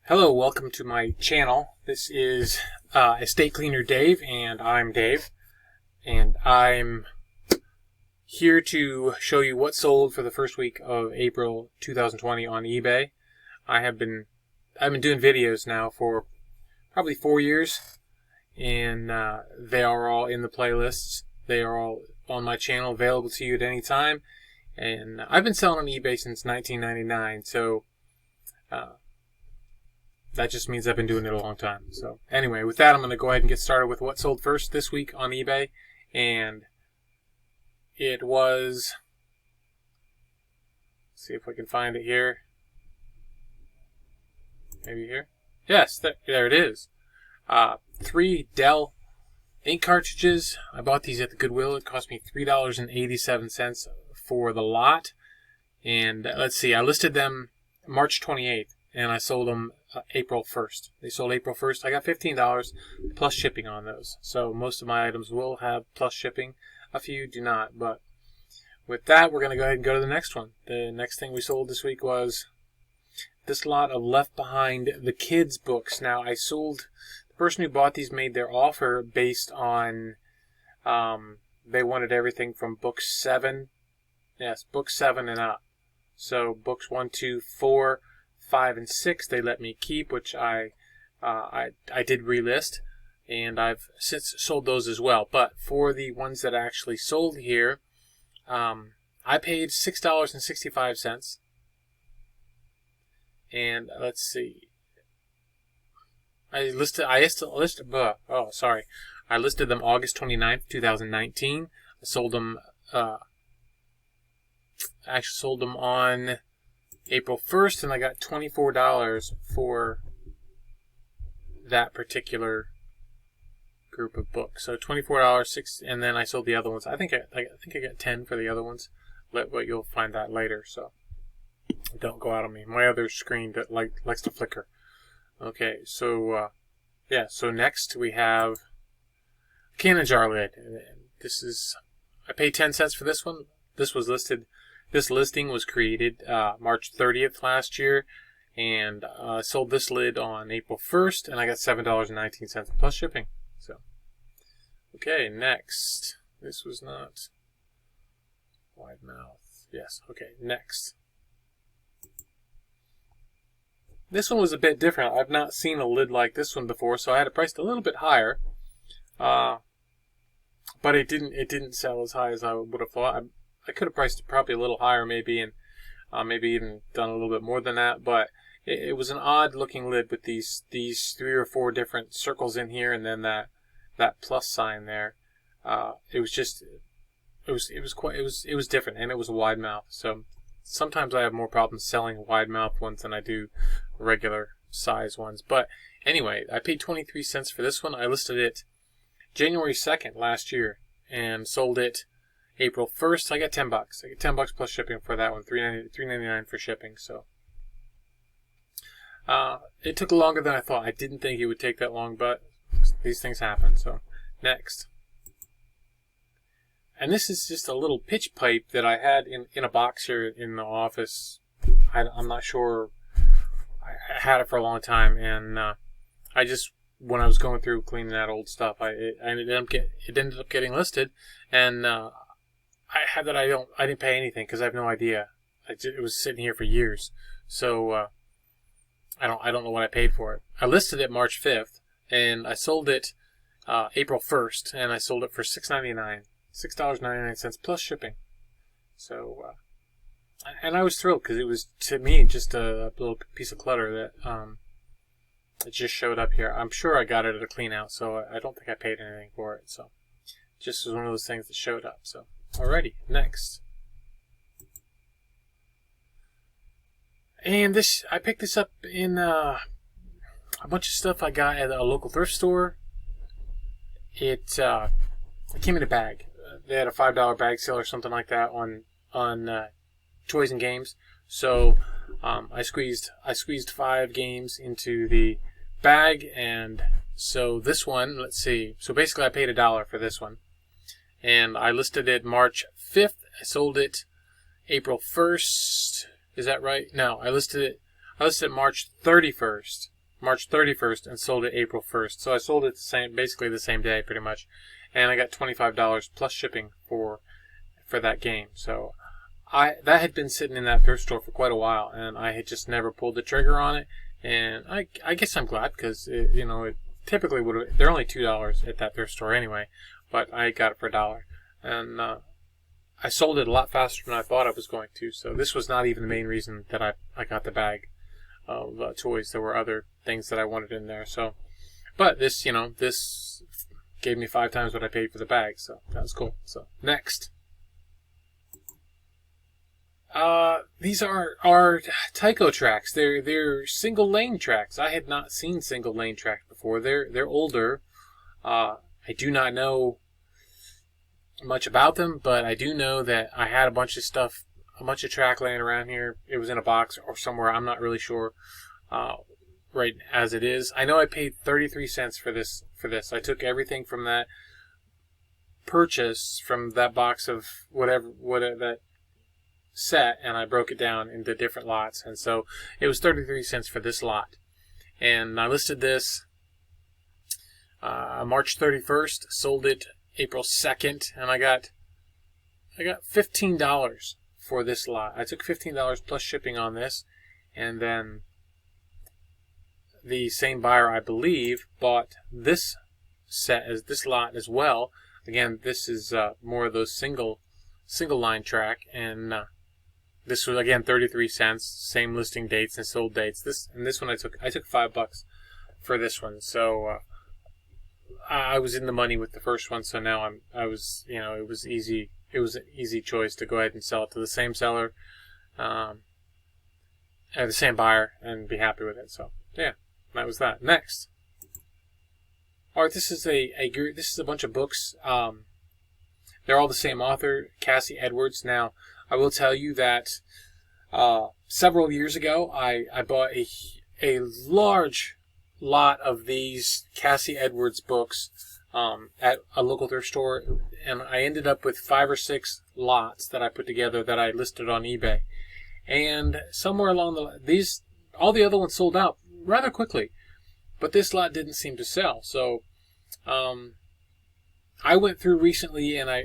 Hello, welcome to my channel. This is Estate Cleaner Dave, and I'm Dave, and I'm here to show you what sold for the first week of April 2020 on eBay. I've been doing videos now for probably 4 years, and they are all in the playlists. They are all on my channel, available to you at any time. And I've been selling on eBay since 1999, so that just means I've been doing it a long time. So anyway, with that, I'm going to go ahead and get started with what sold first this week on eBay. And it was, let's see if we can find it here. Maybe here? Yes, there it is. 3 Dell ink cartridges. I bought these at the Goodwill. It cost me $3.87 for the lot. And let's see, I listed them March 28th. And I sold them April 1st. They sold April 1st. I got $15 plus shipping on those. So most of my items will have plus shipping. A few do not. But with that, we're going to go ahead and go to the next one. The next thing we sold this week was this lot of Left Behind the Kids books. Now, the person who bought these made their offer based on, they wanted everything from book 7. Yes, book 7 and up. So books 1, 2, 4, 5, and 6 they let me keep, which I did relist, and I've since sold those as well. But for the ones that I actually sold here, I paid $6.65. And let's see, I listed them August 29th, 2019. I sold them on April 1st, and I got $24 for that particular group of books. So $24, and then I sold the other ones. I think I got 10 for the other ones, but you'll find that later. So don't go out on me. My other screen that likes to flicker. Okay, so yeah. So next we have Cannon jar lid. I paid 10 cents for this one. This listing was created March 30th last year, and I sold this lid on April 1st, and I got $7.19 plus shipping. So, okay, next. This was not wide mouth. Yes, okay, next. This one was a bit different. I've not seen a lid like this one before, so I had it priced a little bit higher. But it didn't sell as high as I would have thought. I could have priced it probably a little higher, maybe, and maybe even done a little bit more than that. But it was an odd-looking lid with these 3 or 4 different circles in here, and then that plus sign there. It was different, and it was a wide mouth. So sometimes I have more problems selling wide mouth ones than I do regular size ones. But anyway, I paid 23 cents for this one. I listed it January 2nd last year and sold it April 1st. I got $10. I get $10 plus shipping for that one. $3.99 for shipping. So it took longer than I thought. I didn't think it would take that long, but these things happen. So next, and this is just a little pitch pipe that I had in a box here in the office. I'm not sure. I had it for a long time, and when I was going through cleaning that old stuff, it ended up getting listed, and I didn't pay anything because I have no idea. It was sitting here for years, so I don't know what I paid for it. I listed it March 5th, and I sold it April 1st, and I sold it for $6.99 plus shipping. So, and I was thrilled because it was, to me, just a little piece of clutter that it just showed up here. I'm sure I got it at a clean out, so I don't think I paid anything for it. So, just was one of those things that showed up. So. Alrighty, next. And I picked this up in a bunch of stuff I got at a local thrift store. It came in a bag. They had a $5 bag sale or something like that on toys and games. So I squeezed 5 games into the bag, and so this one, let's see. So basically, I paid $1 for this one. And I listed it March 5th. I sold it April 1st. Is that right? No, I listed it March 31st. March 31st and sold it April 1st. So I sold it basically the same day, pretty much, and I got $25 plus shipping for that game. So that had been sitting in that thrift store for quite a while, and I had just never pulled the trigger on it. And I guess I'm glad, because it typically would have. They're only $2 at that thrift store anyway, but I got it for $1, and I sold it a lot faster than I thought I was going to. So this was not even the main reason that I got the bag of toys. There were other things that I wanted in there. So, but this gave me 5 times what I paid for the bag. So that was cool. So next. These are Tyco tracks. They're single lane tracks. I had not seen single lane tracks before. They're older. I do not know much about them, but I do know that I had a bunch of track laying around here. It was in a box or somewhere. I'm not really sure right as it is. I know I paid 33 cents for this. I took everything from that purchase, from that box of whatever that set, and I broke it down into different lots, and so it was 33 cents for this lot. And I listed this March 31st, sold it April 2nd, and I got $15 for this lot. I took $15 plus shipping on this, and then the same buyer, I believe, bought this set as this lot as well. Again, this is more of those single line track, and this was again 33 cents, same listing dates and sold dates. This one I took $5 for this one. So I was in the money with the first one, so now it was easy. It was an easy choice to go ahead and sell it to the same seller, and the same buyer, and be happy with it. So yeah, that was that. Next, all right, this is a bunch of books. They're all the same author, Cassie Edwards. Now, I will tell you that several years ago, I bought a large lot of these Cassie Edwards books at a local thrift store, and I ended up with 5 or 6 lots that I put together that I listed on eBay. And somewhere along all the other ones sold out rather quickly, but this lot didn't seem to sell. So I went through recently, and I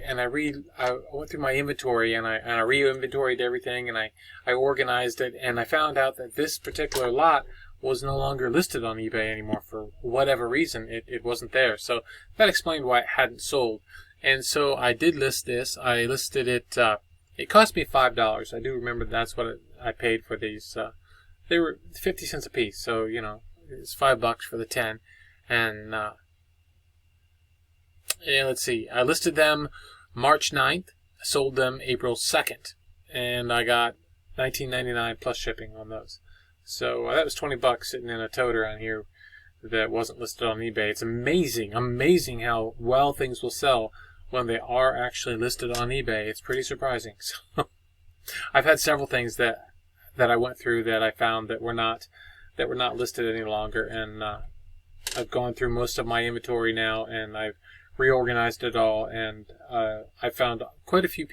went through my inventory, and I re-inventoried everything, and I organized it, and I found out that this particular lot was no longer listed on eBay anymore for whatever reason. It wasn't there. So that explained why it hadn't sold. And so I did list this. I listed it. It cost me $5. I do remember that's what I paid for these. They were 50 cents a piece. So, it's $5 for the 10. And let's see. I listed them March 9th. I sold them April 2nd. And I got $19.99 plus shipping on those. So that was $20 sitting in a tote around here that wasn't listed on eBay. It's amazing how well things will sell when they are actually listed on eBay. It's pretty surprising. So I've had several things that I went through that I found that were not listed any longer, and I've gone through most of my inventory now, and I've reorganized it all, and I found quite a few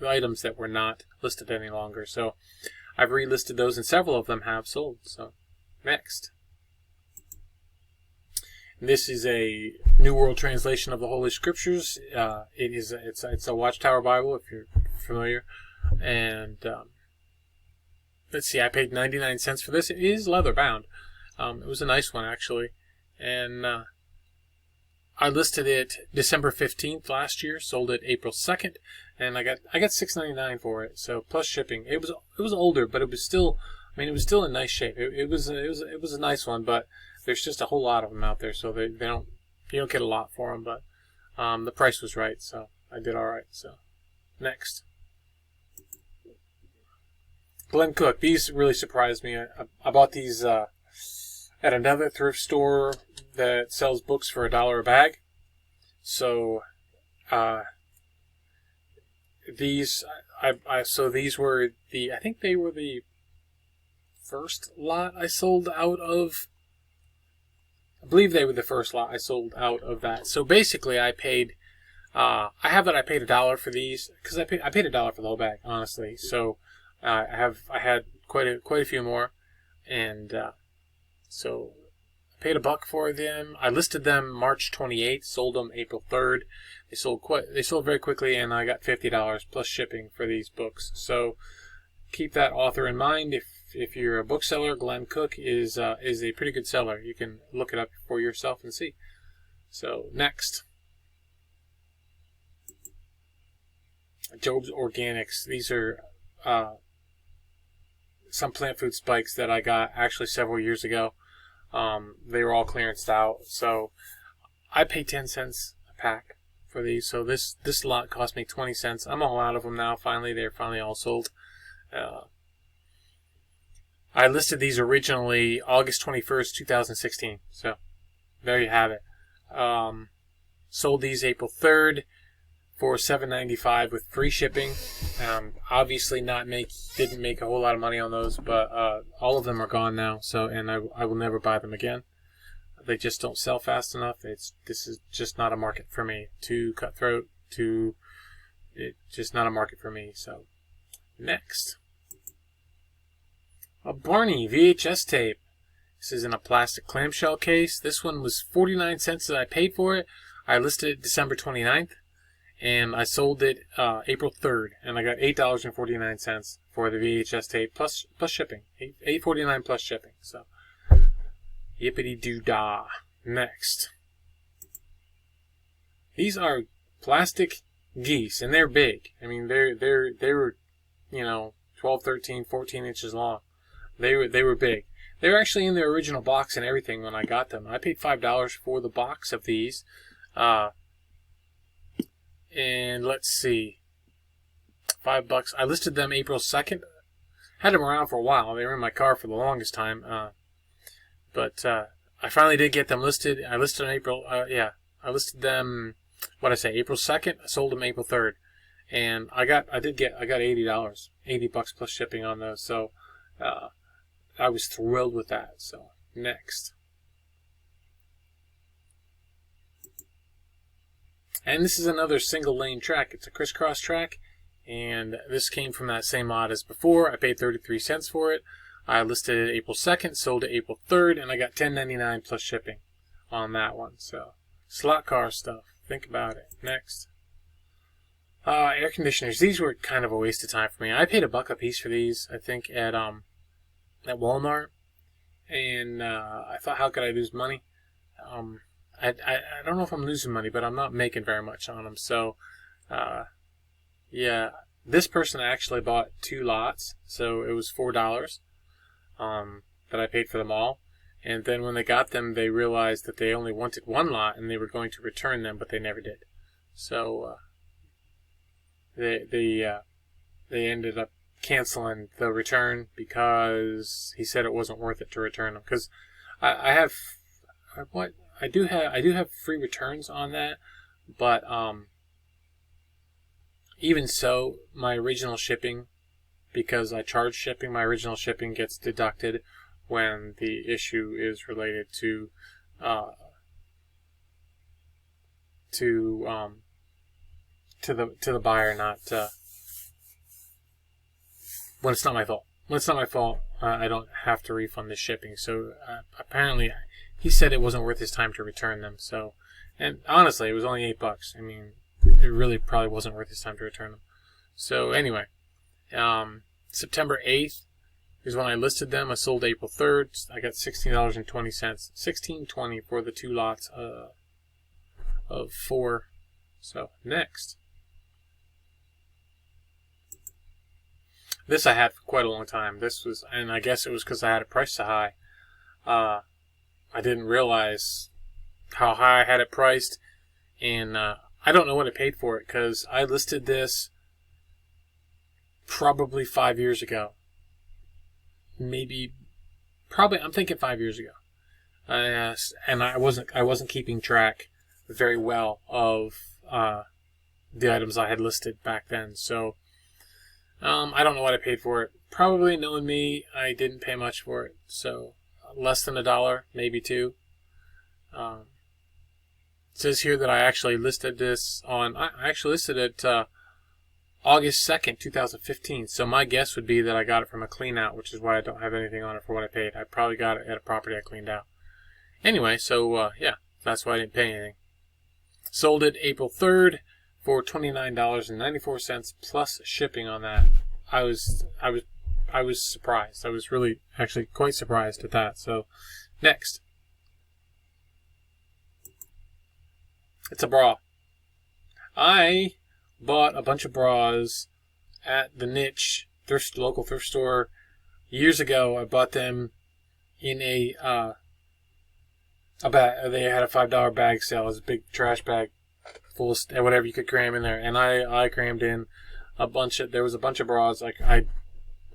items that were not listed any longer. So I've relisted those, and several of them have sold. So next. This is a New World Translation of the Holy Scriptures. It's a Watchtower Bible, if you're familiar. And let's see, I paid 99 cents for this. It is leather bound. It was a nice one, actually. And I listed it December 15th last year, sold it April 2nd, and I got $6.99 for it. So plus shipping. It was older, but it was still in nice shape. It was a nice one, but there's just a whole lot of them out there, so you don't get a lot for them. But the price was right, so I did all right. So next, Glenn Cook. These really surprised me. I bought these at another thrift store that sells books for $1 a bag. So these were I think they were the first lot I sold out of. I believe they were the first lot I sold out of that. So basically, I paid. I paid $1 for these because I paid $1 for the whole bag, honestly. So I had quite a few more, and So I paid $1 for them. I listed them March 28th, sold them April 3rd. They sold very quickly, and I got $50 plus shipping for these books. So keep that author in mind. If you're a bookseller, Glenn Cook is a pretty good seller. You can look it up for yourself and see. So next, Job's Organics. These are some plant food spikes that I got actually several years ago. They were all clearanced out, so I paid 10 cents a pack for these. So this lot cost me 20 cents. I'm all out of them now. They're finally all sold. I listed these originally August 21st, 2016. So there you have it. Sold these April 3rd for $7.95 with free shipping. Obviously didn't make a whole lot of money on those, but all of them are gone now. So, and I will never buy them again. They just don't sell fast enough. This is just not a market for me. Too cutthroat. Just not a market for me. So next, a Barney VHS tape. This is in a plastic clamshell case. This one was 49 cents that I paid for it. I listed it December 29th. And I sold it April 3rd, and I got $8.49 for the VHS tape plus shipping. $8.49 plus shipping. So yippity doo dah. Next, these are plastic geese, and they're big. I mean, they were 12, 13, 14 inches long. They were big. They were actually in their original box and everything when I got them. I paid $5 for the box of these. And let's see, $5. I listed them April 2nd. Had them around for a while. They were in my car for the longest time. But I finally did get them listed. I listed on April. I listed them. April 2nd. I sold them April 3rd, and I got $80, $80 plus shipping on those. So I was thrilled with that. So next. And this is another single lane track. It's a crisscross track, and this came from that same lot as before. I paid 33 cents for it. I listed it April 2nd, sold it April 3rd, and I got $10.99 plus shipping on that one. So slot car stuff. Think about it. Next, air conditioners. These were kind of a waste of time for me. I paid $1 a piece for these, I think, at Walmart, and I thought, how could I lose money? I don't know if I'm losing money, but I'm not making very much on them. So, yeah, this person actually bought 2 lots, so it was $4 that I paid for them all. And then when they got them, they realized that they only wanted 1 lot, and they were going to return them, but they never did. So they ended up canceling the return because he said it wasn't worth it to return them. Because I do have free returns on that, but even so, my original shipping, because I charge shipping, my original shipping gets deducted when the issue is related to the buyer, not when it's not my fault. When it's not my fault, I don't have to refund the shipping. So apparently, he said it wasn't worth his time to return them. So, and honestly, it was only $8. I mean, it really probably wasn't worth his time to return them. So anyway, September 8th is when I listed them. I sold April 3rd. I got $16.20. $16.20 for the 2 lots of 4. So next, this I had for quite a long time. This was, and I guess it was because I had it priced so high. I didn't realize how high I had it priced, and I don't know what I paid for it because I listed this probably 5 years ago. I'm thinking 5 years ago. And I wasn't keeping track very well of the items I had listed back then. So I don't know what I paid for it. Probably, knowing me, I didn't pay much for it. So less than $1, maybe $2. It says here that I actually listed this on. I actually listed it August 2nd, 2015. So my guess would be that I got it from a clean out, which is why I don't have anything on it for what I paid. I probably got it at a property I cleaned out. Anyway, so yeah, that's why I didn't pay anything. Sold it April 3rd for $29.94 plus shipping on that. I was surprised. I was really actually quite surprised at that. So next, it's a bra. I bought a bunch of bras at the Niche local thrift store years ago. I bought them in a bag. They had a $5 bag sale. It was a big trash bag full of whatever you could cram in there, and I crammed in there was a bunch of bras. Like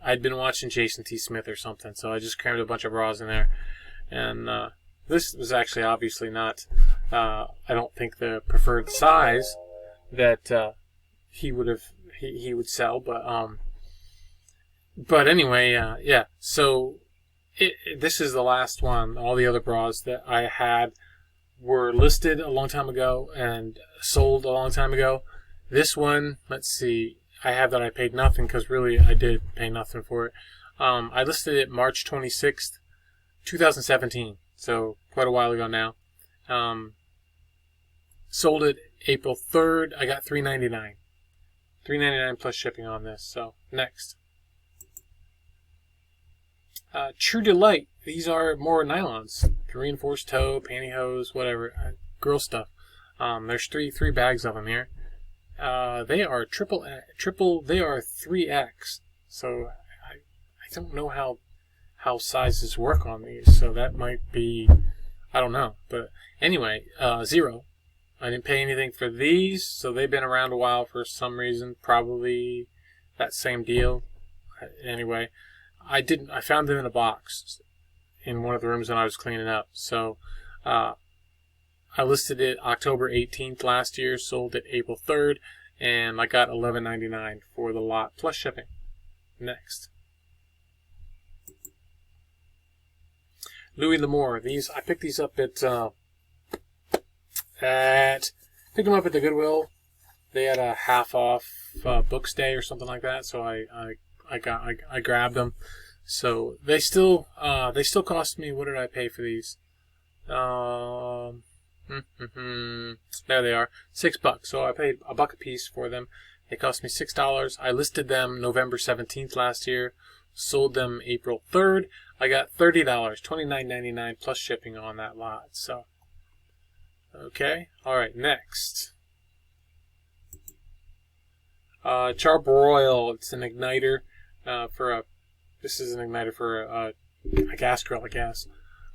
I'd been watching Jason T. Smith or something, so I just crammed a bunch of bras in there. And this was actually obviously not, I don't think the preferred size that he would sell, but anyway, yeah. So this is the last one. All the other bras that I had were listed a long time ago and sold a long time ago. This one, let's see, I have that I paid nothing, because really I did pay nothing for it. I listed it March 26th, 2017, so quite a while ago now. Sold it April 3rd. I got $3.99. $3.99 plus shipping on this. So next, True Delight. These are more nylons, reinforced toe, pantyhose, whatever, girl stuff. There's three bags of them here. They are they are 3X. So I don't know how sizes work on these. So that might be, I don't know. But anyway, 0. I didn't pay anything for these, so they've been around a while for some reason. Probably that same deal. Anyway, I found them in a box in one of the rooms when I was cleaning up. So I listed it October 18th last year, sold it April 3rd, and I got $11.99 for the lot plus shipping. Next, Louis L'Amour. I picked these up picked them up at the Goodwill. They had a half off books day or something like that, so I grabbed them. So they still cost me. What did I pay for these? There they are, $6. So I paid $1 a piece for them. It cost me $6. I listed them November 17th last year. Sold them April 3rd. I got $30, $29.99 plus shipping on that lot. So, okay, all right. Next, Charbroil. It's an igniter This is an igniter for a gas grill, I guess.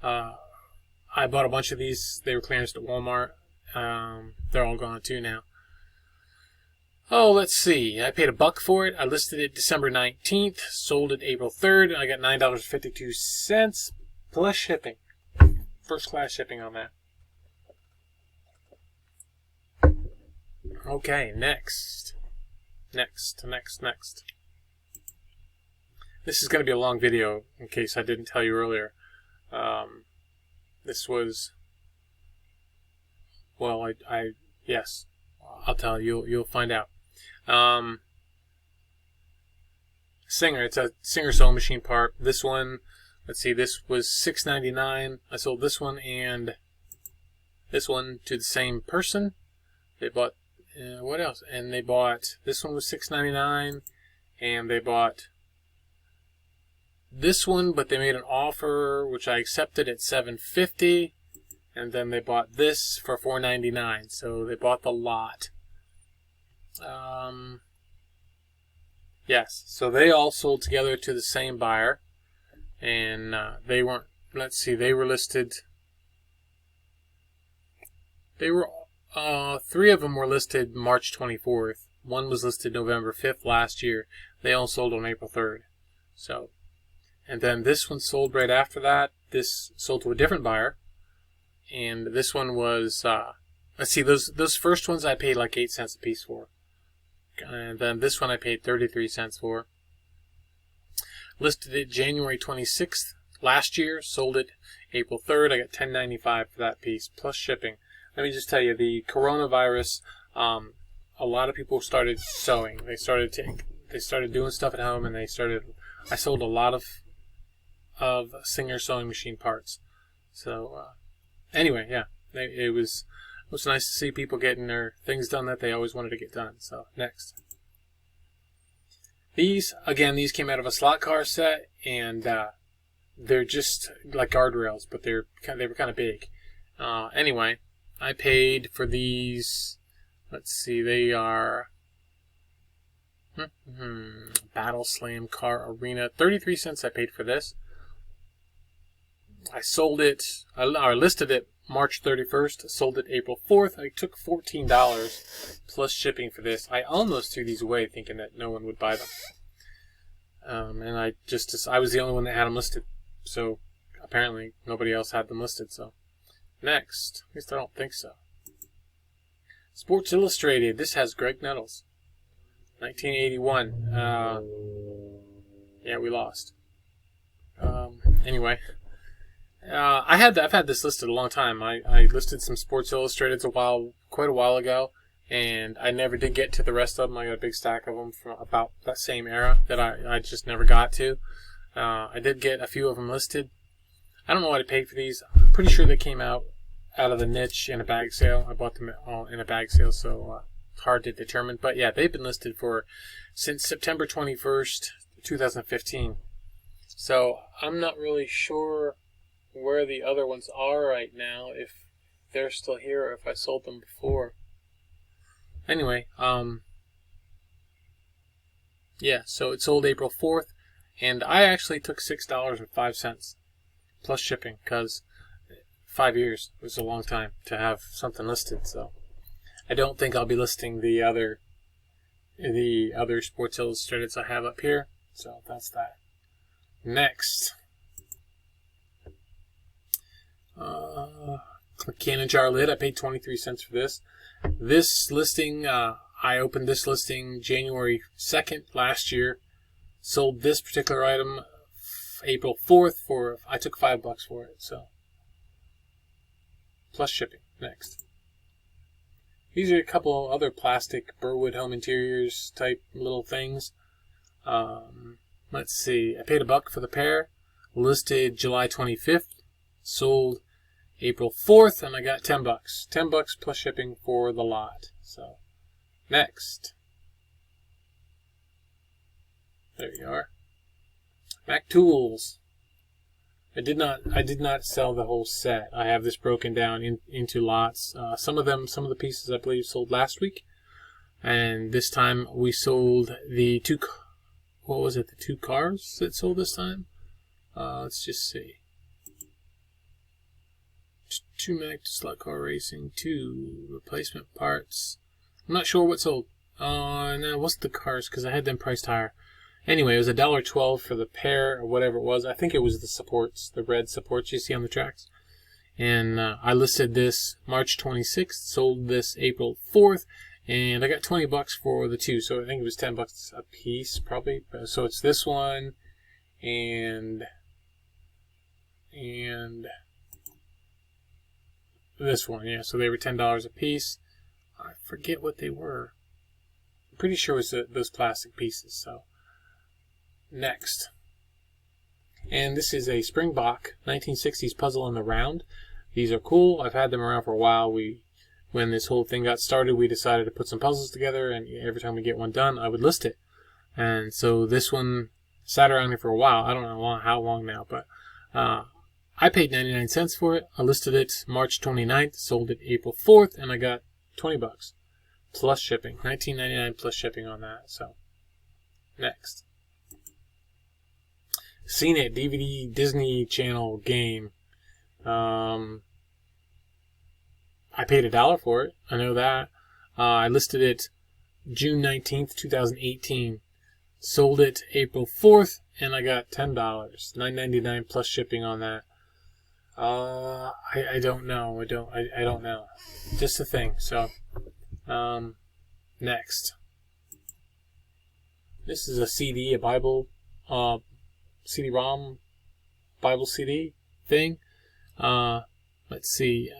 I bought a bunch of these. They were clearanced at Walmart. They're all gone too now. Oh, let's see. I paid $1 for it. I listed it December 19th. Sold it April 3rd. I got $9.52 plus shipping. First class shipping on that. Okay, next. This is going to be a long video in case I didn't tell you earlier. This was, well, yes, I'll tell you. You'll find out. Singer. It's a Singer sewing machine part. This one, let's see. This was $6.99. I sold this one and this one to the same person. They bought what else? And they bought this one was $6.99, and they bought this one, but they made an offer which I accepted at $7.50, and then they bought this for $4.99. So they bought the lot. Yes, so they all sold together to the same buyer, and they weren't. Let's see, they were listed. They were 3 of them were listed March 24th. One was listed November 5th last year. They all sold on April 3rd. So, and then this one sold right after that. This sold to a different buyer, and this one was. Let's see, those first ones I paid like 8 cents a piece for. And then this one I paid 33 cents for. Listed it January 26th last year. Sold it April 3rd. I got $10.95 for that piece plus shipping. Let me just tell you, the coronavirus a lot of people started sewing. They started doing stuff at home, and I sold a lot of Singer sewing machine parts. So anyway, yeah, it was nice to see people getting their things done that they always wanted to get done. So next, these came out of a slot car set, and they're just like guardrails, but they were kind of big. Anyway, I paid for these. Let's see, they are Battle Slam Car Arena. 33 cents I paid for this. I sold it, I listed it March 31st, sold it April 4th. I took $14 plus shipping for this. I almost threw these away thinking that no one would buy them. And I was the only one that had them listed. So apparently nobody else had them listed. So next, at least I don't think so. Sports Illustrated. This has Greg Nettles. 1981. Yeah, we lost. Anyway. I've had this listed a long time. I listed some Sports Illustrateds quite a while ago, and I never did get to the rest of them. I got a big stack of them from about that same era that I just never got to. I did get a few of them listed. I don't know what I paid for these. I'm pretty sure they came out of the niche in a bag sale. I bought them all in a bag sale, so it's hard to determine. But yeah, they've been listed since September 21st, 2015. So I'm not really sure where the other ones are right now, if they're still here or if I sold them before. Anyway, yeah, so it sold April 4th, and I actually took $6.05 plus shipping, because 5 years was a long time to have something listed. So I don't think I'll be listing the other Sports Illustrateds I have up here. So that's that. Next, Cannon Jar Lid. I paid 23 cents for this. This listing, I opened this listing January 2nd last year. Sold this particular item April 4th I took $5 for it. So plus shipping. Next, these are a couple other plastic Burwood home interiors type little things. Let's see. I paid $1 for the pair. Listed July 25th. Sold April 4th, and I got $10. $10 plus shipping for the lot. So next, there you are. Mac Tools. I did not sell the whole set. I have this broken down into lots. Some of the pieces I believe sold last week, and this time we sold the two. What was it? The 2 cars that sold this time. Let's just see. 2 Mac slot car racing, 2 replacement parts. I'm not sure what sold. No, it wasn't the cars because I had them priced higher. Anyway, it was $1.12 for the pair or whatever it was. I think it was the supports, the red supports you see on the tracks. And I listed this March 26th, sold this April 4th, and I got $20 for the 2. So I think it was $10 a piece probably. So it's this one and this one, yeah. So they were $10 a piece. I forget what they were. I'm pretty sure it was those plastic pieces. So next, and this is a Springbok 1960s puzzle in the round. These are cool. I've had them around for a while. When this whole thing got started, we decided to put some puzzles together, and every time we get one done, I would list it. And so this one sat around here for a while. I don't know how long now, but I paid 99 cents for it. I listed it March 29th, sold it April 4th, and I got $20 plus shipping. $19.99 plus shipping on that. So next, CNET DVD Disney Channel game. I paid $1 for it. I know that. I listed it June 19th, 2018. Sold it April 4th, and I got $10. $9.99 plus shipping on that. I don't know. I don't know. Just a thing. So, next. This is a CD, a Bible, CD-ROM, Bible CD thing. Let's see.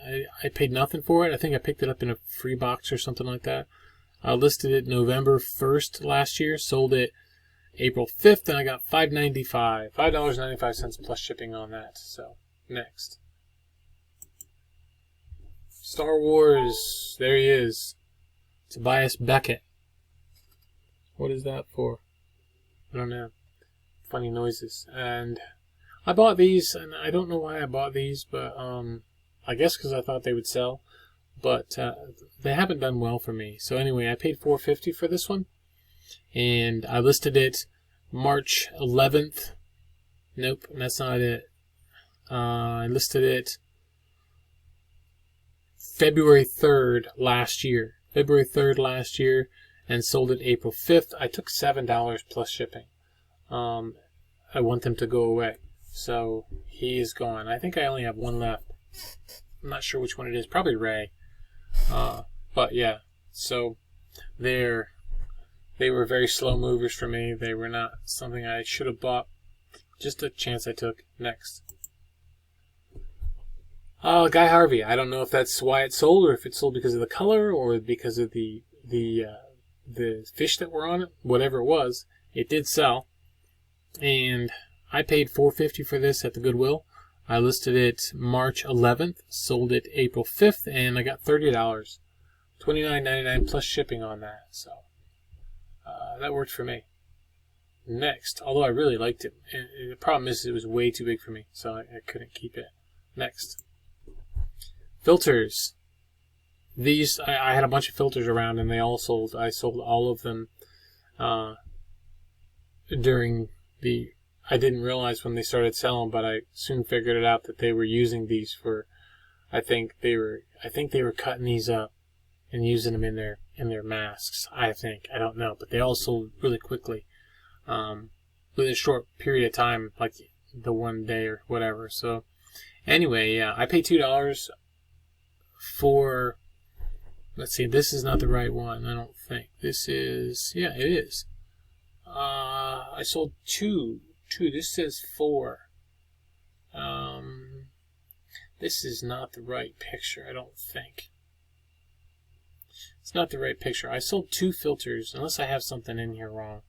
I paid nothing for it. I think I picked it up in a free box or something like that. I listed it November 1st last year, sold it April 5th, and I got $5.95 plus shipping on that. So, next. Star Wars. There he is. Tobias Beckett. What is that for? I don't know. Funny noises. And I bought these, and I don't know why I bought these, but I guess because I thought they would sell. But they haven't done well for me. So anyway, I paid $4.50 for this one, and I listed it March 11th. Nope, that's not it. I listed it February 3rd last year. February 3rd last year, and sold it April 5th. I took $7 plus shipping. I want them to go away. So he is gone. I think I only have one left. I'm not sure which one it is. Probably Ray. But yeah, so they were very slow movers for me. They were not something I should have bought. Just a chance I took. Next. Guy Harvey. I don't know if that's why it sold, or if it sold because of the color, or because of the fish that were on it. Whatever it was, it did sell. And I paid $4.50 for this at the Goodwill. I listed it March 11th, sold it April 5th, and I got $30. $29.99 plus shipping on that. So that worked for me. Next, although I really liked it, the problem is it was way too big for me, so I couldn't keep it. Next. Filters. These, I had a bunch of filters around, and they all sold. I sold all of them during the... I didn't realize when they started selling, but I soon figured it out that they were using these for... I think they were cutting these up and using them in their masks. I don't know, but they all sold really quickly, within a short period of time, like the one day or whatever. So anyway, yeah, I paid $2 for. Let's see, this is not the right one. I don't think this is. Yeah, it is. I sold two. This says 4. This is not the right picture. I don't think. It's not the right picture. I sold 2 filters, unless I have something in here wrong.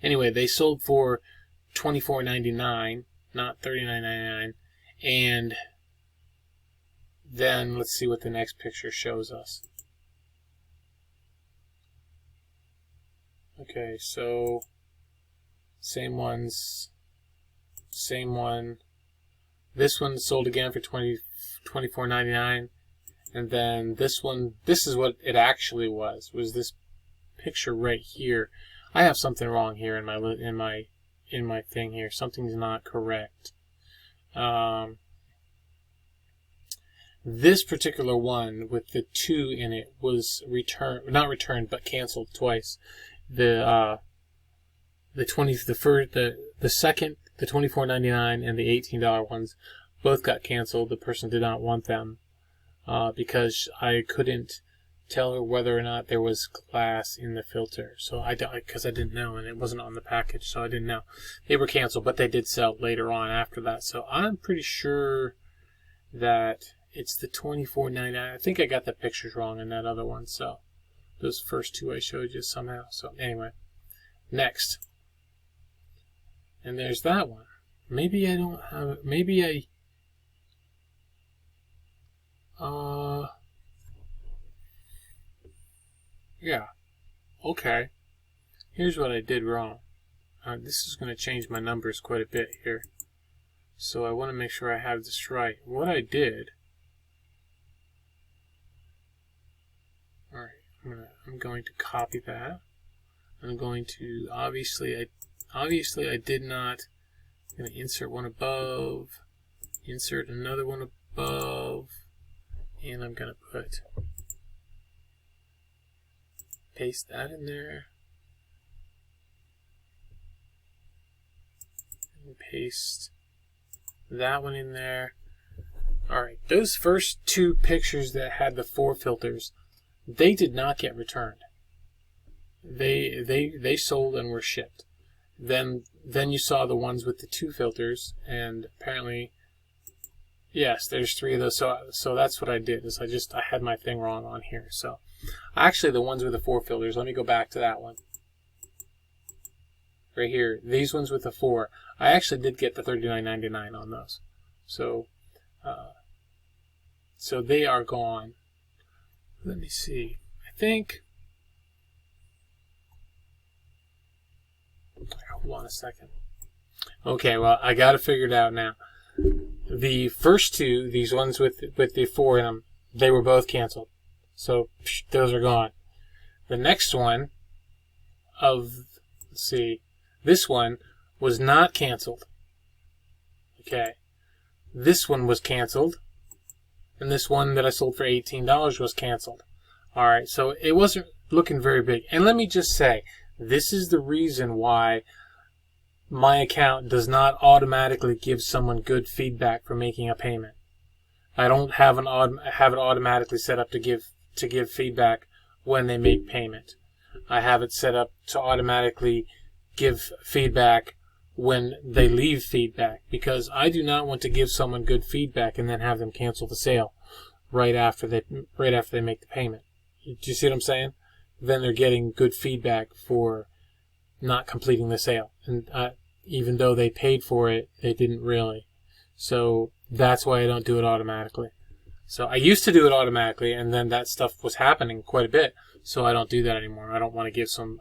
Anyway, they sold for $24.99, not $39.99. And then let's see what the next picture shows us. Okay, so same ones, same one. This one sold again for $24.99. And then this one, this is what it actually was this picture right here. I have something wrong here in my thing here. Something's not correct. This particular one with the 2 in it was not returned, but canceled twice. The second, the $24.99 and the $18 ones both got canceled. The person did not want them. Because I couldn't tell her whether or not there was glass in the filter. So because I didn't know, and it wasn't on the package, so I didn't know. They were canceled, but they did sell later on after that. So I'm pretty sure that it's the $24.99. I think I got the pictures wrong in that other one. So those first 2 I showed you somehow. So anyway, next. And there's that one. Maybe I don't have it. Maybe I... yeah, okay. Here's what I did wrong. This is going to change my numbers quite a bit here. So I want to make sure I have this right. What I did... Alright, I'm going to copy that. I'm going to, obviously I did not... I'm going to insert one above, insert another one above, and I'm going to paste that in there, and paste that one in there. Alright, those first 2 pictures that had the 4 filters, they did not get returned. They sold and were shipped. Then you saw the ones with the 2 filters, and apparently Yes, there's 3 of those. So that's what I did. Is I had my thing wrong on here. So actually, the ones with the 4 filters. Let me go back to that one. Right here, these ones with the 4. I actually did get the $39.99 on those. So, so they are gone. Let me see. I think. Hold on a second. Okay, well, I got it figured out now. The first 2, these ones with the 4 in them, they were both canceled. So those are gone. The next one let's see, this one was not canceled. Okay. This one was canceled. And this one that I sold for $18 was canceled. Alright, so it wasn't looking very big. And let me just say, this is the reason why my account does not automatically give someone good feedback for making a payment. I don't have it automatically set up to give feedback when they make payment. I have it set up to automatically give feedback when they leave feedback, because I do not want to give someone good feedback and then have them cancel the sale right after they make the payment. Do you see what I'm saying? Then they're getting good feedback for not completing the sale, and even though they paid for it, they didn't really. So that's why I don't do it automatically. So I used to do it automatically, and then that stuff was happening quite a bit. So I don't do that anymore. I don't want to give someone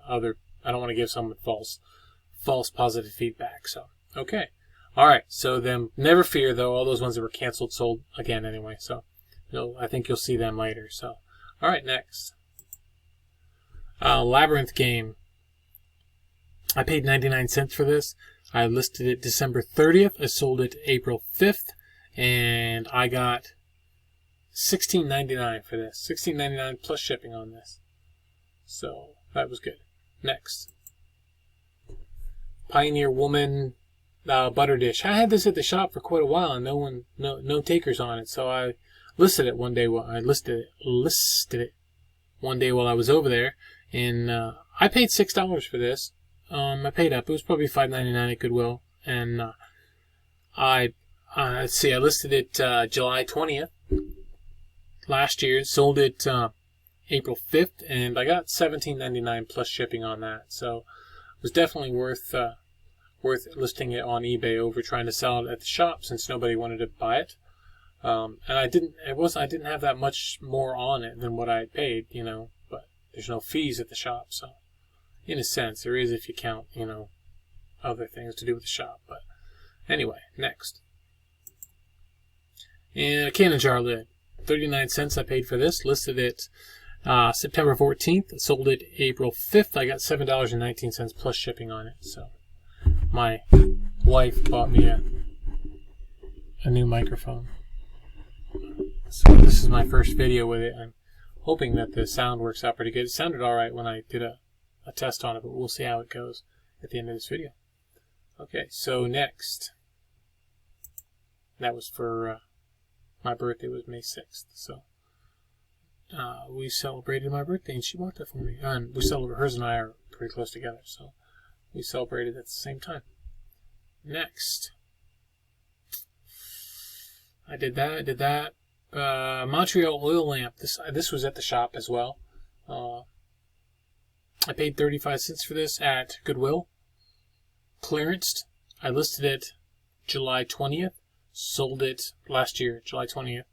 false positive feedback. So okay, all right. So then, never fear though. All those ones that were canceled sold again anyway. So I think you'll see them later. So all right, next. Labyrinth game. I paid 99 cents for this. I listed it December 30th. I sold it April 5th, and I got $16.99 for this. $16.99 plus shipping on this. So that was good. Next. Pioneer Woman butter dish. I had this at the shop for quite a while, and no takers on it. So I listed it one day. I listed it one day while I was over there, and I paid $6 for this. I paid up. It was probably $5.99 at Goodwill, and let's see. I listed it July 20th last year. Sold it April 5th, and I got $17.99 plus shipping on that. So it was definitely worth listing it on eBay over trying to sell it at the shop, since nobody wanted to buy it. And I didn't have that much more on it than what I had paid, but there's no fees at the shop, so in a sense there is if you count, other things to do with the shop. But anyway, next. And a cannon jar lid. 39 cents I paid for this. Listed it September 14th. Sold it April 5th. I got $7.19 plus shipping on it. So my wife bought me a new microphone. So this is my first video with it. I'm hoping that the sound works out pretty good. It sounded alright when I did a test on it, but we'll see how it goes at the end of this video. Okay, so next. That was for my birthday was May 6th. So we celebrated my birthday, and she bought that for me. And hers and I are pretty close together, so we celebrated at the same time. Next. I did that. Montreal oil lamp. This was at the shop as well. I paid 35 cents for this at Goodwill. Clearanced. I listed it July 20th. Sold it last year, July 20th.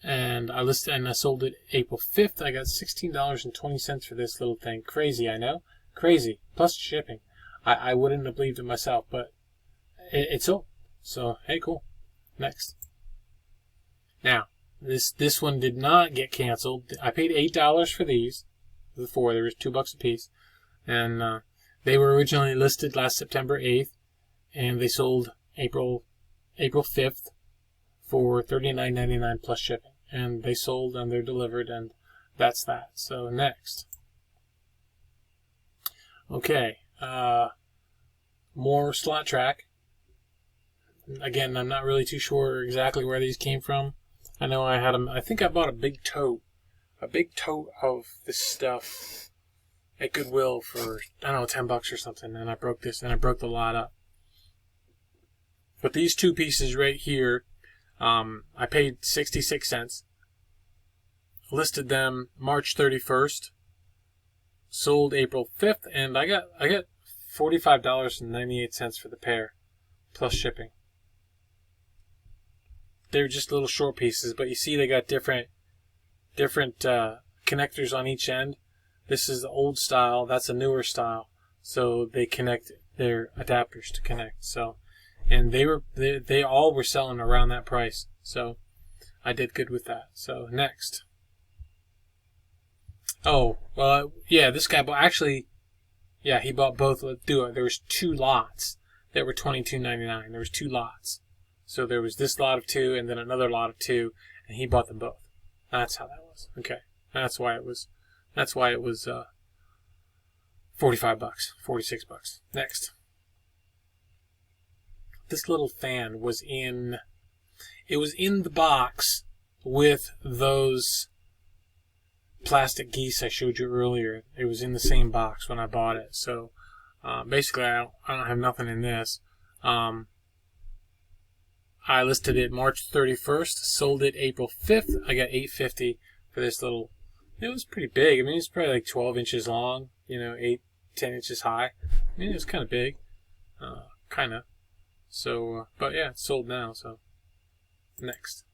And I sold it April 5th. I got $16.20 for this little thing. Crazy, I know. Crazy. Plus shipping. I wouldn't have believed it myself, but it sold. So, hey, cool. Next. Now, this one did not get canceled. I paid $8 for these. The 4. There was $2 a piece. And they were originally listed last September 8th. And they sold April 5th for $39.99 plus shipping. And they sold and they're delivered, and that's that. So next. Okay. More slot track. Again, I'm not really too sure exactly where these came from. I know I had them. I think I bought a big tote of this stuff at Goodwill for, I don't know, $10 or something. And I broke this, and I broke the lot up. But these 2 pieces right here, I paid 66 cents. Listed them March 31st. Sold April 5th, and I got $45.98 for the pair, plus shipping. They're just little short pieces, but you see they got different connectors on each end. This is the old style. That's a newer style. So they connect their adapters to connect. So, and they all were selling around that price. So I did good with that. So next. Oh, well, yeah, this guy bought, actually, yeah, he bought both. Let's do it. There was 2 lots that were $22.99. There was 2 lots. So there was this lot of 2 and then another lot of 2, and he bought them both. That's how that was. Okay. That's why it was 45 bucks, 46 bucks. Next. This little fan was in the box with those plastic geese I showed you earlier. It was in the same box when I bought it. So basically I don't have nothing in this. I listed it March 31st, sold it April 5th. I got $8.50 for this little. It was pretty big. I mean, it's probably like 12 inches long, 8, 10 inches high. I mean, it was kind of big, kind of. So, but yeah, it's sold now. So next,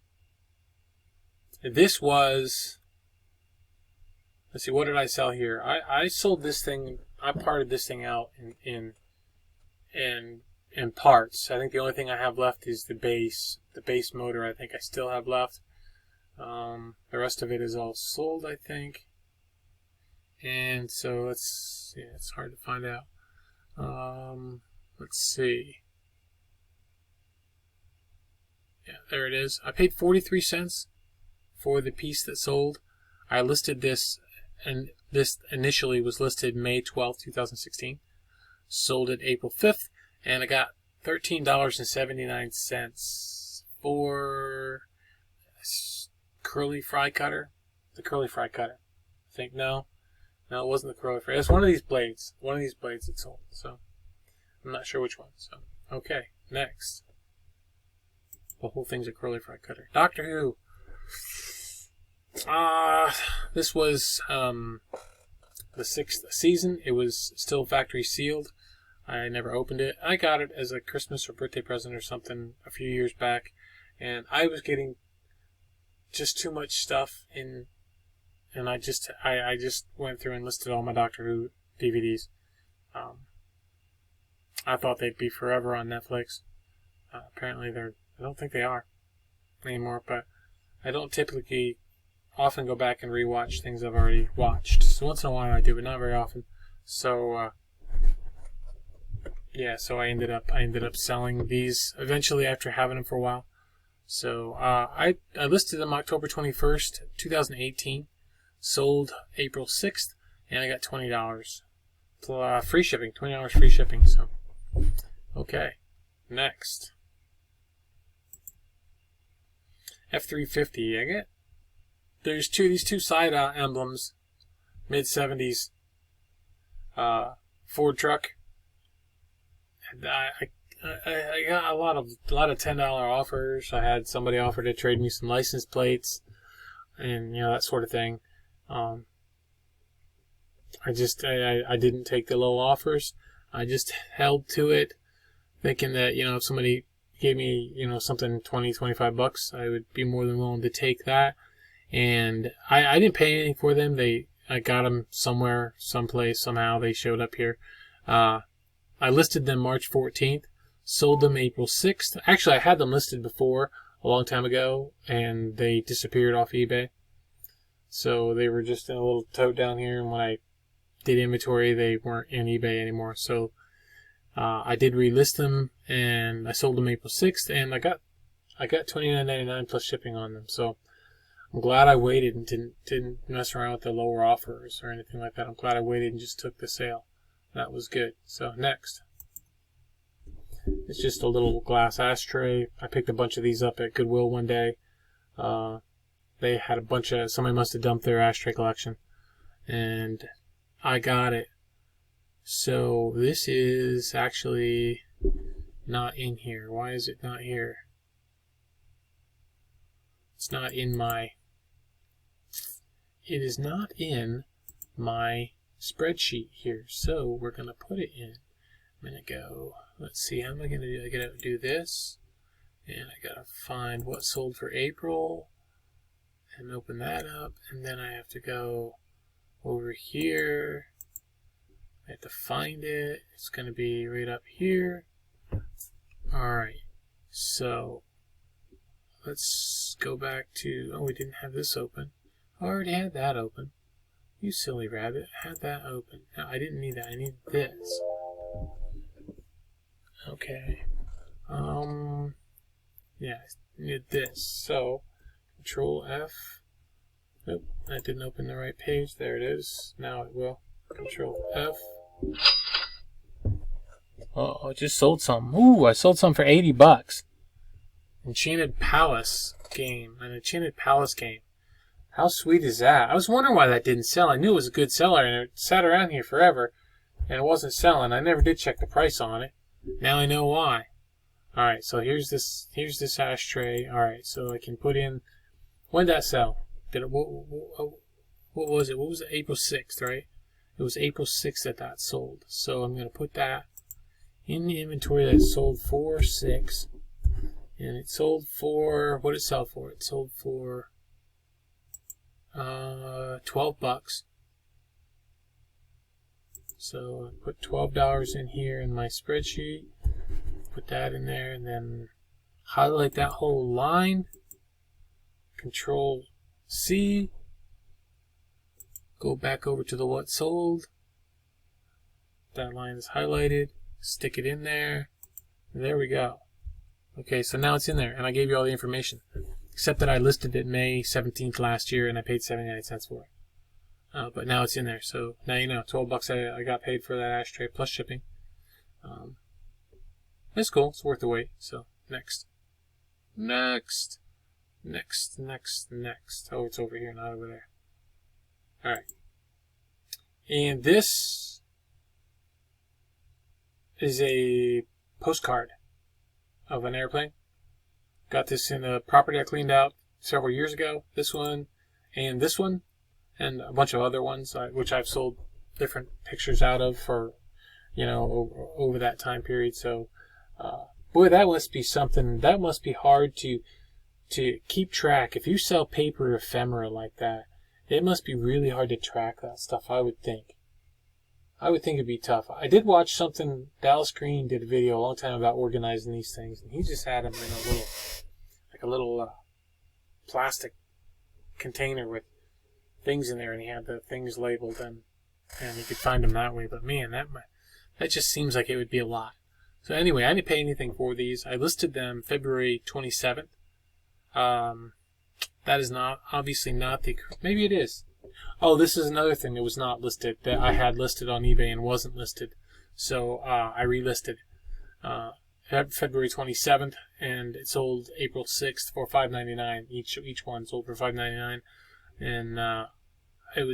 this was. Let's see, what did I sell here? I sold this thing. I parted this thing out in parts. I think the only thing I have left is the base motor. I think I still have left. The rest of it is all sold, I think. And so it's hard to find out. Let's see. Yeah, there it is. I paid 43 cents for the piece that sold. I listed this. And this initially was listed May 12th, 2016. Sold it April 5th, and I got $13.79 for curly fry cutter. The curly fry cutter. I think no, it wasn't the curly fry. It's one of these blades. One of these blades that sold. So I'm not sure which one. So okay, next. The whole thing's a curly fry cutter. Doctor Who. This was the 6th season. It was still factory sealed. I never opened it. I got it as a Christmas or birthday present or something a few years back, and I was getting just too much stuff in, and I just went through and listed all my Doctor Who DVDs. I thought they'd be forever on Netflix. Apparently I don't think they are anymore, but I don't typically often go back and rewatch things I've already watched. So once in a while I do, but not very often. So yeah, so I ended up selling these eventually after having them for a while. So I listed them October 21st, 2018. Sold April 6th, and I got $20 free shipping. $20 free shipping. So okay, next. F350. I get. There's these two side emblems, mid-70s Ford truck. And I got a lot of $10 offers. I had somebody offer to trade me some license plates, and that sort of thing. I didn't take the low offers. I just held to it, thinking that if somebody gave me something $20-25, I would be more than willing to take that. And I didn't pay anything for them. I got them somewhere, someplace, somehow. They showed up here. I listed them March 14th, sold them April 6th. Actually, I had them listed before, a long time ago, and they disappeared off eBay. So they were just in a little tote down here, and when I did inventory, they weren't in eBay anymore. So I did relist them, and I sold them April 6th, and I got $29.99 plus shipping on them. So I'm glad I waited and didn't mess around with the lower offers or anything like that. I'm glad I waited and just took the sale. That was good. So next. It's just a little glass ashtray. I picked a bunch of these up at Goodwill one day. They had a bunch of, somebody must have dumped their ashtray collection, and I got it. So this is actually not in here. Why is it not here? It's not in my... It is not in my spreadsheet here. So we're going to put it in. I'm going to go... Let's see, how am I going to do? I got to do this. And I got to find what sold for April. And open that up. And then I have to go over here. I have to find it. It's going to be right up here. Alright. So, let's go back to... Oh, we didn't have this open. I already had that open. You silly rabbit. I had that open. No, I didn't need that. I need this. Okay. Yeah, I need this. So, Control F. Nope, that didn't open the right page. There it is. Now it will. Control F. Oh, I just sold some. Ooh, I sold some for 80 bucks. Enchanted Palace game. An Enchanted Palace game. How sweet is that? I was wondering why that didn't sell. I knew it was a good seller, and it sat around here forever, and it wasn't selling. I never did check the price on it. Now I know why. Alright, so here's this ashtray. Alright, so I can put in... When did that sell? What was it? What was it? April 6th, right? It was April 6th that sold. So I'm going to put that in the inventory that sold for 6. And it sold for... What did it sell for? It sold for 12 bucks. So I put $12 in here in my spreadsheet. Put that in there and then highlight that whole line. Control C. Go back over to the what sold. That line is highlighted. Stick it in there. There we go. Okay, so now it's in there, and I gave you all the information. Except that I listed it May 17th last year, and I paid 79 cents for it. But now it's in there, so now you know. 12 bucks I got paid for that ashtray plus shipping. It's cool. It's worth the wait. So, next. Next. Next, next, next. Oh, it's over here, not over there. Alright. And this is a postcard of an airplane. Got this in a property I cleaned out several years ago. This one, and a bunch of other ones, which I've sold different pictures out of for, you know, over that time period. So, boy, that must be something. That must be hard to keep track. If you sell paper ephemera like that, it must be really hard to track that stuff, I would think. I would think it'd be tough. I did watch something, Dallas Green did a video a long time about organizing these things, and he just had them in a little plastic container with things in there, and he had the things labeled, and you could find them that way. But man, that just seems like it would be a lot. So anyway, I didn't pay anything for these. I listed them February 27th. That is not, obviously not the, maybe it is. Oh, this is another thing that was not listed, that I had listed on eBay and wasn't listed. So, I relisted, February 27th, and it sold April 6th for $5.99. Each one sold for $5.99. And,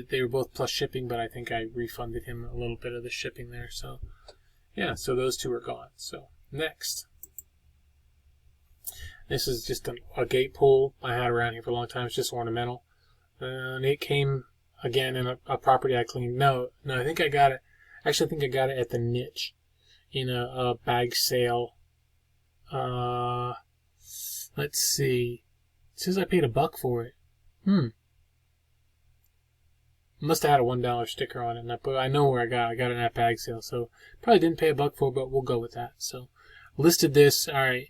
they were both plus shipping, but I think I refunded him a little bit of the shipping there. So, yeah, so those two are gone. So, next. This is just a gate pole I had around here for a long time. It's just ornamental. And it came again in a property I cleaned. No, I think I got it. Actually, I think I got it at the Niche in a bag sale. Let's see. It says I paid $1 for it. Must have had a $1 sticker on it, but I know where I got it. I got it at bag sale, so probably didn't pay $1 for it, but we'll go with that. So, listed this. All right.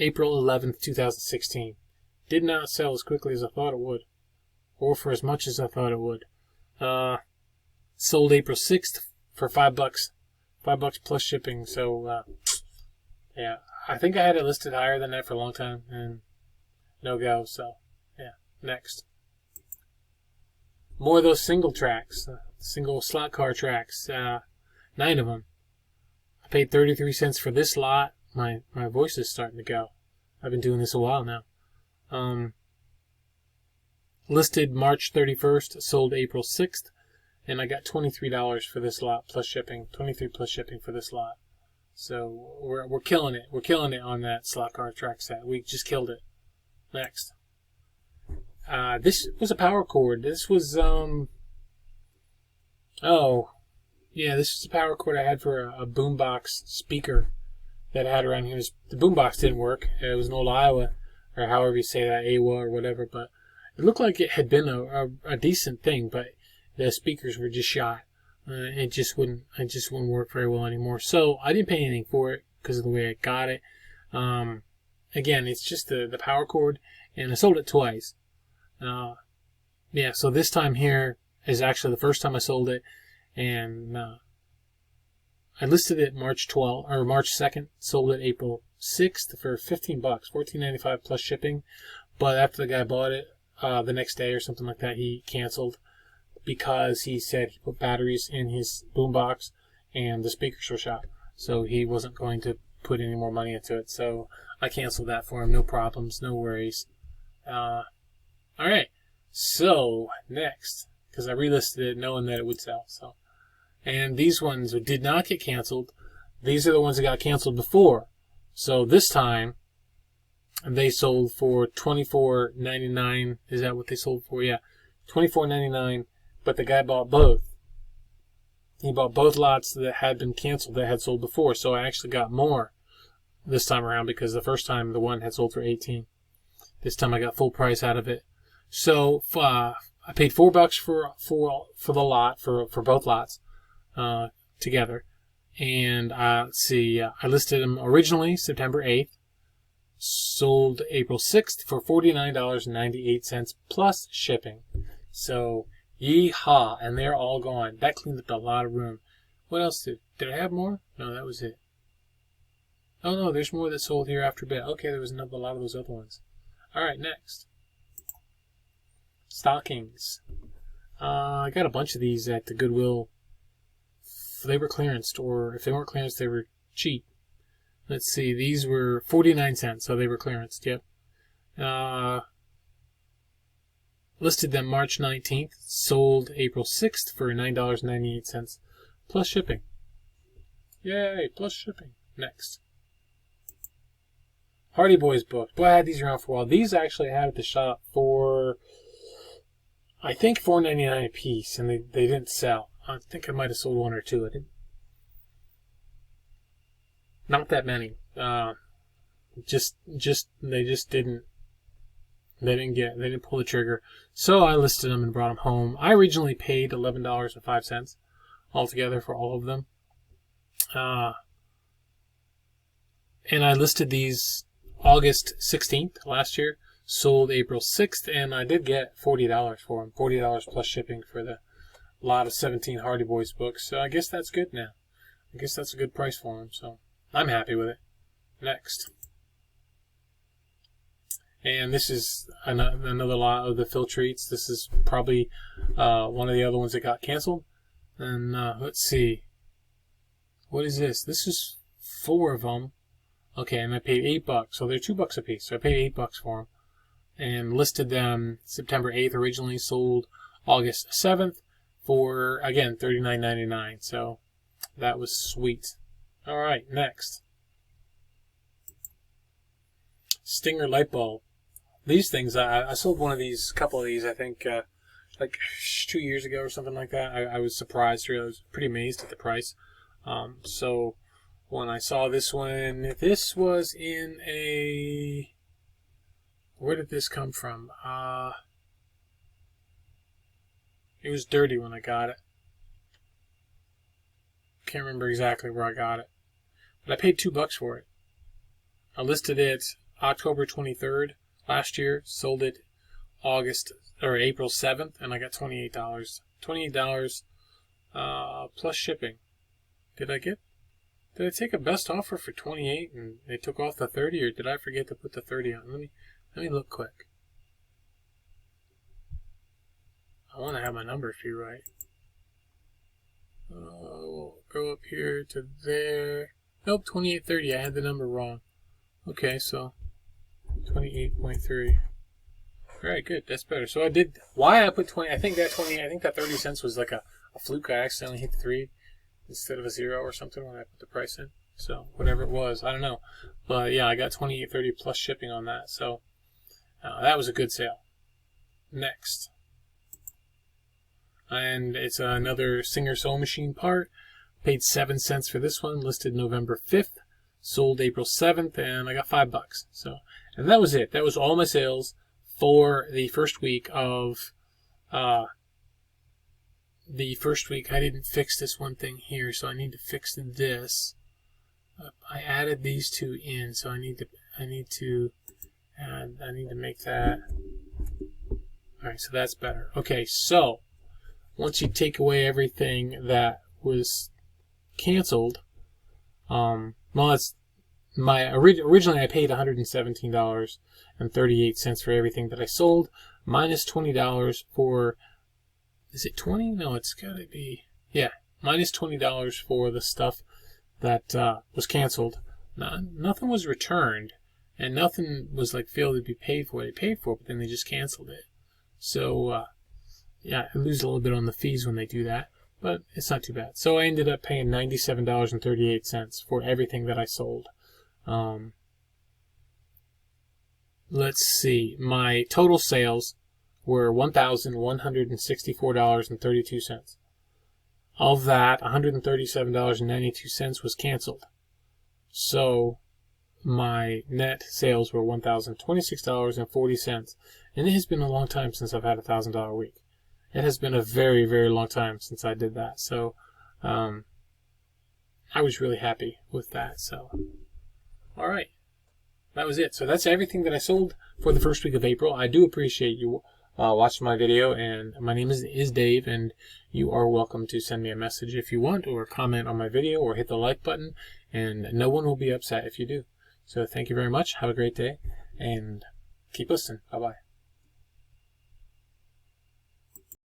April 11th, 2016. Did not sell as quickly as I thought it would. Or for as much as I thought it would. Sold April 6th for $5. $5 plus shipping. So, yeah. I think I had it listed higher than that for a long time. And no go. So, yeah. Next. More of those single tracks. Single slot car tracks. 9 of them. I paid 33 cents for this lot. My voice is starting to go. I've been doing this a while now. Listed March 31st, sold April 6th, and I got $23 for this lot plus shipping. 23 plus shipping for this lot. So we're killing it. We're killing it on that slot car track set. We just killed it. Next. This was a power cord. This was, oh, yeah, this is a power cord I had for a boombox speaker that I had around here. The boombox didn't work. It was an old Iowa, or however you say that, AWA or whatever, but it looked like it had been a decent thing, but the speakers were just shot. It just wouldn't work very well anymore. So I didn't pay anything for it because of the way I got it. Again, it's just the power cord, and I sold it twice. Yeah, so this time here is actually the first time I sold it, and I listed it March 12th or March 2nd, sold it April 6th for $15, $14.95 plus shipping. But after the guy bought it, the next day or something like that, he canceled because he said he put batteries in his boombox and the speakers were shot. So he wasn't going to put any more money into it. So I canceled that for him. No problems, no worries. All right. So next, because I relisted it knowing that it would sell. So, and these ones did not get canceled. These are the ones that got canceled before. So this time they sold for $24.99. Is that what they sold for? Yeah, $24.99. But the guy bought both. He bought both lots that had been canceled that had sold before. So I actually got more this time around because the first time the one had sold for $18. This time I got full price out of it. So I paid $4 for the lot for both lots together. And let's see, I listed them originally September 8th. Sold April 6th for $49.98 plus shipping. So yeehaw, and they're all gone. That cleaned up a lot of room. What else did I have more? No, that was it. Oh no, there's more that sold here after a bit. Okay, there was a lot of those other ones. Alright, next. Stockings. I got a bunch of these at the Goodwill. They were clearanced, or if they weren't clearanced, they were cheap. Let's see, these were 49 cents, so they were clearanced, yep. Listed them March 19th, sold April 6th for $9.98 plus shipping. Yay, plus shipping. Next. Hardy Boys book. Boy, I had these around for a while. These I actually had at the shop for, I think, $4.99 a piece, and they didn't sell. I think I might have sold one or two. I didn't. Not that many. They didn't pull the trigger. So I listed them and brought them home. I originally paid $11.05 altogether for all of them. And I listed these August 16th last year, sold April 6th, and I did get $40 for them. $40 plus shipping for the lot of 17 Hardy Boys books. So I guess that's good now. I guess that's a good price for them. So I'm happy with it. Next. And this is another lot of the Phil Treats. This is probably one of the other ones that got canceled. And let's see. What is this? This is 4 of them. Okay, and I paid $8. So they're $2 a piece. So I paid $8 for them. And listed them September 8th originally, sold August 7th for, again, $39.99. So that was sweet. All right, next. Stinger light bulb. These things, I sold one of these, a couple of these, I think, like 2 years ago or something like that. I was surprised, really. I was pretty amazed at the price. So when I saw this one, this was in a, where did this come from? It was dirty when I got it. Can't remember exactly where I got it. But I paid $2 for it. I listed it October 23rd last year, sold it April 7th, and I got $28. $28 plus shipping. Did I take a best offer for $28 and they took off the $30, or did I forget to put the $30 on? Let me look quick. I want to have my numbers here right. We'll go up here to there. Nope, 28.30. I had the number wrong. Okay, so 28.3. Alright, good. That's better. So I did. Why I put 20? I think that 30 cents was like a fluke. I accidentally hit the 3 instead of a 0 or something when I put the price in. So whatever it was, I don't know. But yeah, I got 28.30 plus shipping on that. So that was a good sale. next. And it's another Singer sewing machine part. Paid 7 cents for this one, listed November 5th, sold April 7th, and I got $5. So, and that was it. That was all my sales for the first week of I didn't fix this one thing here, so I need to fix this. I added these two in, so I need to make that. All right, so that's better. Okay, so once you take away everything that was canceled, well, it's originally I paid $117.38 for everything that I sold, minus $20 for, is it 20? No, it's gotta be, yeah, minus $20 for the stuff that was canceled. Nothing was returned, and nothing was like failed to be paid for. They paid for it, but then they just canceled it. So yeah, I lose a little bit on the fees when they do that, but it's not too bad. So I ended up paying $97.38 for everything that I sold. Let's see, my total sales were $1,164.32. Of that, $137.92 was canceled. So my net sales were $1,026.40. And it has been a long time since I've had a $1,000 week. It has been a very, very long time since I did that. So I was really happy with that. So, all right. That was it. So that's everything that I sold for the first week of April. I do appreciate you watching my video, and my name is Dave, and you are welcome to send me a message if you want, or comment on my video, or hit the like button, and no one will be upset if you do. So thank you very much. Have a great day, and keep listening. Bye-bye.